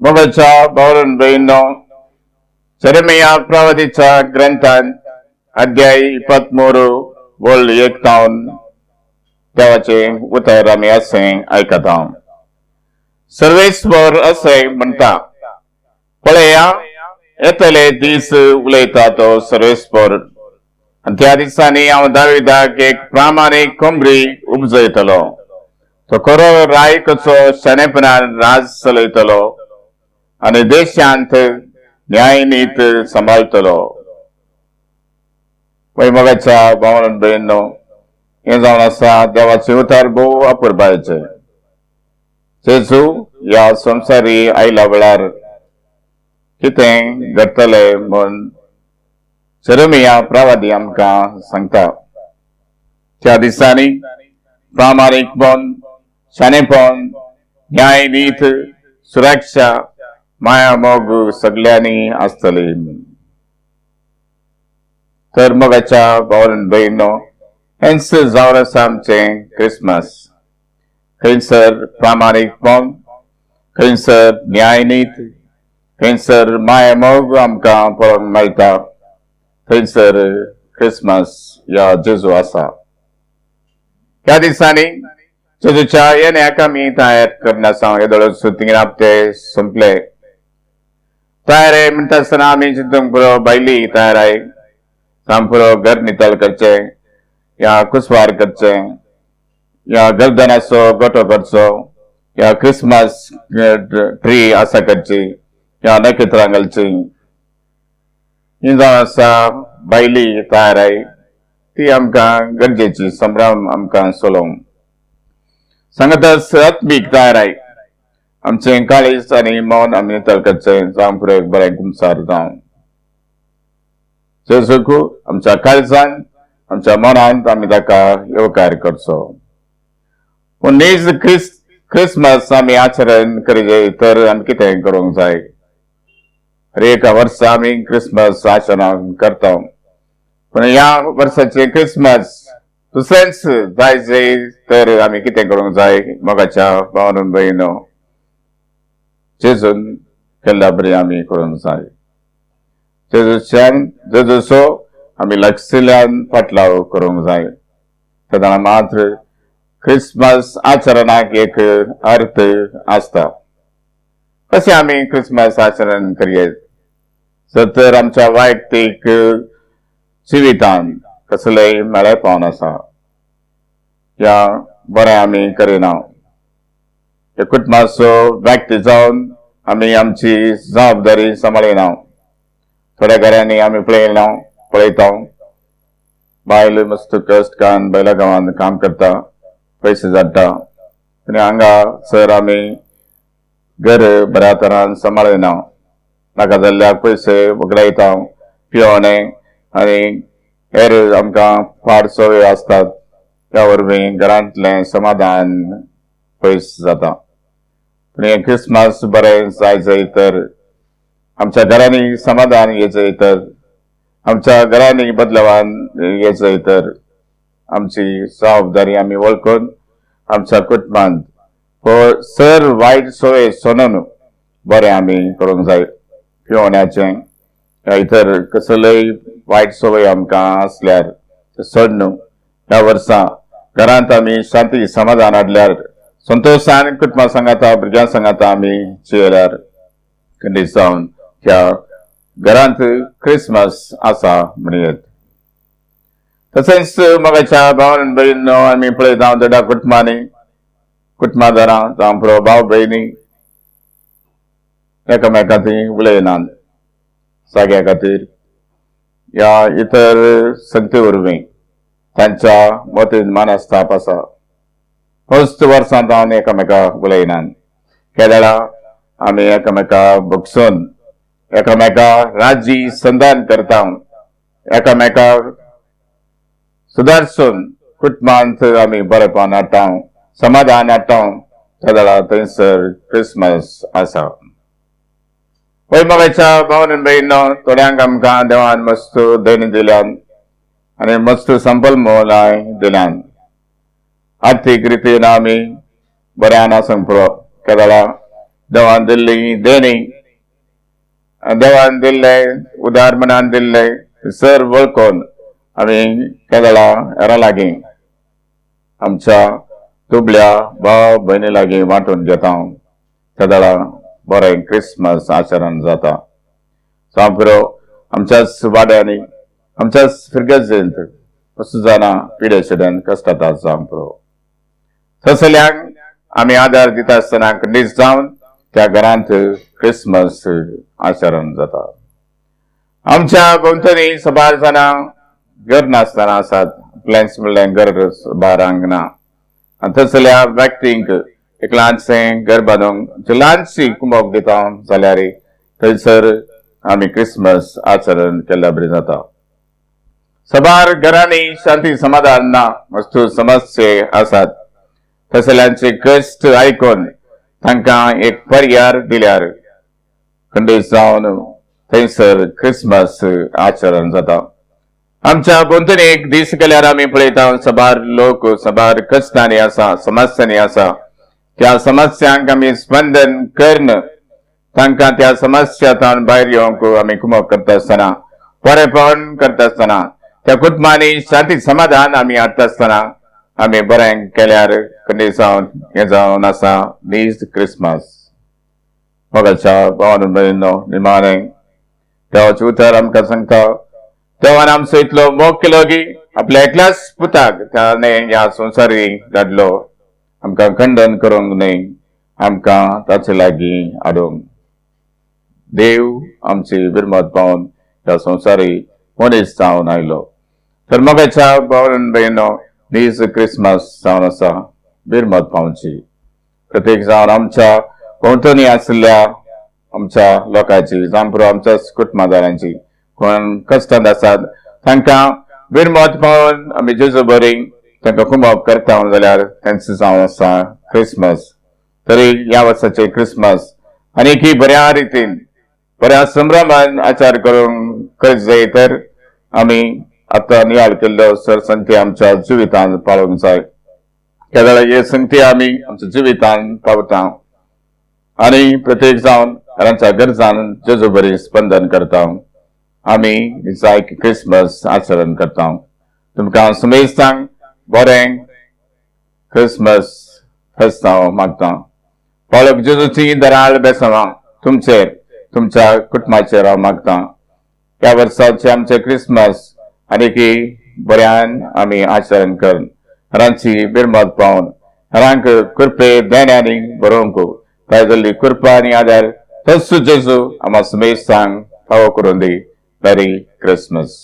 मोगाच्या भावरून बहिणो चरमिया प्रवादीच्या ग्रंथान अध्याय 23 बोल 1 तावन देवाचे उतर आम्ही असे ऐकता. सर्वेश्वर असे म्हणता, पळया येतले दीस उलयता तो सर्वेश्वर, आणि त्या दिसांनी हांव दाविदाक एक प्रामाणीक कोंबरी उपजयतलो. तो खरो रायकचो शाणेपणान राज चलयतलो आणि देशांत न्यायनीत सांबाळतलो. वैमगाच्या भावनान बहिणो, हे जावन आसा देवाचे उतार भोव अपुरबायचे. जेजू ह्या संवसारी आयला वेळार कितें घडटले म्हूण चरमिया प्रवादी आमकां सांगता. त्या दिसांनी प्रामाणीकपण, शाणेपण, न्याय, नीत, सुरक्षा, माया मोग सगळ्यांनी आसतली. तर मोगाच्या भावन बहिणो, हेंच जावन आसा आमचें क्रिसमस. खंयसर प्रामाणीकपण, खंयसर न्याय नीत, खंयसर माया मोग आमकां पळोवंक मेळटा. थंयसर क्रिसमस ह्या जेजू आसा. ह्या दिसांनी जेजूच्या येण्याक आमी तयार करना आसा. येदोळ सुतींग हप्ते संपले. तयार म्हणटा आसतना आमी चिंतूंक पुरो बायली तयाराय. पुरो घर नितळ करचे, या कुसवार करचे, या गर्दनाचो गोठो करचो, या क्रिसमस ट्री आसा करची, या नखेत्रां घालची. ही जावन आसा बायली तयाराय. ती आमकां गरजेची संभ्रम आमकां सोलोवंक. सांगताच आत्मीक तयाराय. आमचें काळीज आनी मौन आमी नितळ करचें, जावं पुरो एक बरें कुमसार जावं. जेजूक आमच्या काळजांत, आमच्या मनांत आमी ताका येवकार करचो. पूण नीज क्रिसमस आमी आचरण करीत तर आमी कितें करूंक जाय? हर एक वर्सा आमी क्रिसमस आचरण करता. पण ह्या वर्साचे क्रिसमस दुसरेंच जाय तर आमी कितें करूंक जाय? मोगाच्या भावन बहिणो, जेजून केल्ल्या बरी आमी करूंक जाय. जेजूचो आमी लागशिल्ल्यान फाटलाव करूंक जाय. तेन्ना मात्र क्रिसमस आचरणाक एक अर्थ आसता. कशें आमी क्रिसमस आचरण करियेत? तर आमच्या वैयक्तीक जिवितांत कसलेय मेळेपण आसा, या बरें आमी करिना. कुटुंबाचो व्यक्ती जावन आमी आमची जबाबदारी सांबाळिना. थोड्या घरांनी आमी पळयता बायल मस्त कश्ट कान बैला गांवांत काम करता, पयशे जाता. आनी हांगा सर आमी घर बऱ्या तरान सांबाळिना. नाका जाल्ल्याक पयशे वगडायता, पियोवणे आनी हेर आमकां फाड सवय आसतात. त्या वरवीं घरांतलें समाधान पयस जाता. पूण हें क्रिसमस बरें जाय तर, आमच्या घरांनी समाधान येचय तर, आमच्या घरांनी बदलावान येचय तर, आमची जबाबदारी आमी वळखून आमच्या कुटुंबांत सर वायट सवय सोडून बरें आमी करूंक जाय. पियोवण्याचें या इतर कसलेय वायट सवय आमकां आसल्यार सोडून ह्या वर्सा घरांत आमी शांती समाधान हाडल्यार, संतोशान कुटुंबा सांगाता, भुरग्यां सांगाता आमी जियेल्यार खंडीत जावन ह्या घरांत क्रिसमस आसा म्हणयत. तशेंच मोगाच्या भावन बहिणो, आमी पळयता देडा कुटुंबादारां जावं पुरो भाव भयणी एकामेकांती उलयनात. जाग्या खातीर या इतर संगती वरवीं तांच्या मतीन मनस्ताप आसा. फस्ट वर्सां जावन एकामेकाक उलयनात. केदेळा आमी एकामेकाक भोगसून, एकामेकाक राजी संधान करता, एकामेकाक सुदारसून कुटुंबांत आमी बरेपण हाडटा, समाधान हाडटा. केदेळा थंयसर क्रिसमस आसा. वैमगाच्या भावन बहिणो, थोड्यांक आमकां देवान मस्त धन दिल्यान आनी मस्त संपल मोलाय दिल्यान. आर्थीक रितीन आमी बऱ्यान आसूंक पुरो. केदेळा देवान दिल्ली देणी, देवान दिल्ले उदार मनान दिल्ले सर वळखून आम्ही केदळा हेरा लागीं आमच्या तुबल्या भाव भयणी लागीं वांटून घेता. केदळा बरें क्रिसमस आचरण जाता. सांपुरो आमच्याच वाड्यांनी आमच्याच फिरगेजेंत कसो जाणा पिडे शेड्यान कश्टातात सांपुरो. थंयसरल्यांक आमी आदार दिता आसतना खंडीत जावन त्या घरांत क्रिसमस आचरण जाता. आमच्या भोंवतणी सबार जाणां घर नासतना आसात. प्लॅन्स म्हणल्यार घर बारांक ना. आनी थंयसरल्या व्यक्तींक एक ल्हानशें घर बांदूंक ल्हानशी कुमक दिता जाल्यार थंयसर आमी क्रिसमस आचरण केल्यार बरें जाता. सबार घरांनी शांती समाधान ना, वस्तू समस्ये आसात. थंयसरल्यांचे कश्ट आयकून तांकां एक पर्याय दिल्यार खंडीत जावन थंयसर क्रिसमस आचरण जाता. आमच्या भोंवतणी एक दीस गेल्यार आमी पळयता सबार लोक सबार कश्टांनी आसा, समस्यांनी आसा. त्या समस्यांक आमी स्पंदन करून तांकां त्या समस्यांतल्यान भायर येवंक आमी कुमक करता आसतना, बरेंपण करता आसतना, त्या कुटुंबांनी शांती समाधान आमी हाडटा आसतना आमी बरें केल्यार खंडीत जावन हें जावन आसा दीस क्रिसमस. मोगाच्या भावान भयणींनो, निमाणें देवाचें उतर आमकां सांगता, देवान आमचो इतलो मोग केलो की आपल्या एकल्याच पुताक ताणें ह्या संवसारी धाडलो. आमकां खंडन करूंक न्हय, आमकां ताचे लागीं हाडूंक. देव आमची बिरमत पावन ह्या संवसारी मनीस जावन आयलो. तर मोगाच्या भावान भयणींनो, दीस क्रिसमस जावन आसा बिरमत पावची. प्रत्येक जावन आमच्या भोंवतणी आशिल्ल्या आमच्या लोकांची जांपुरो आमच्याच कुटुंबादारांची कोण कश्टांत आसात तांकां बिरमत पावन आमी जेजू बरी तांकां कुमक करता जाल्यार तांचो जावन आसा क्रिसमस. तरी ह्या वर्साचे क्रिसमस आनीक बऱ्या रितीन बऱ्या संभ्रमान आचार करूंक जाय तर आमी आतां नियाळ केल्ल्यो सरसंगती आमच्या जिवितांत पाळूंक जाय. केदळ हे संगती आमी आमच्या जिवितांत पावता आनी प्रत्येक जावन घरांच्या गरजान जेजू बरी स्पंदन करता. आमी जाय क्रिसमस आचरण करता. तुमकां सुमेस्तांक बरें क्रिसमस फेस्त हांव मागता. पाळक जेजूची दराळ बेसांवां तुमचेर तुमच्या कुटुंबाचेर हांव मागता. ह्या वर्साचे आमचे क्रिसमस आनीक बऱ्यान आमी आचरण करून रांची बिरमत पावन रांक कृपे देण्यानी बरोवंक काय जाल्ली कृपा आनी आदार तस्सू जेजू आम्हा सुमेस्तांक फावो करून दी. मेरी क्रिसमस.